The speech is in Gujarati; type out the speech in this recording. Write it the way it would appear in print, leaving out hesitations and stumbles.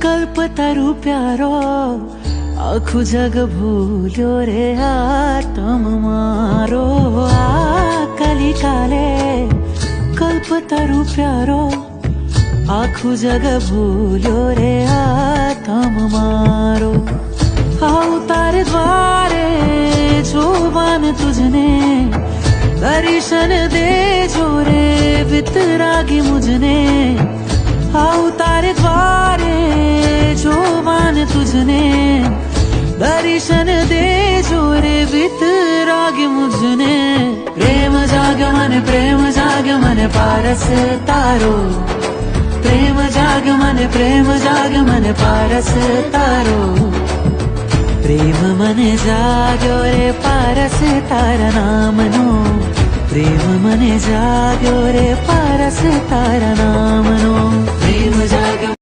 કલ્પતરુ પ્યારો આખું જગ ભૂલ્યો રે આતમ મારો આ કલી કાલે કલ્પતરુ પ્યારો આખું જગ ભૂલ્યો રે આતમ મારો આવું તારે દ્વારે જોવાન તુજને દર્શન દેજો રે વિતરાગી મુझने આવું તારે દ્વારે જોવાન તુજને દર્શન દેજો રે વિતરાગી મુझने પ્રેમ જાગ્યો મને પારસ તારો પ્રેમ જાગ્યો મને પારસ તારો પ્રેમ મને જાગ્યો રે પારસ તારા નામનો પ્રેમ મને જાગ્યો રે પારસ તારા નામનો પ્રેમ જાગ્યો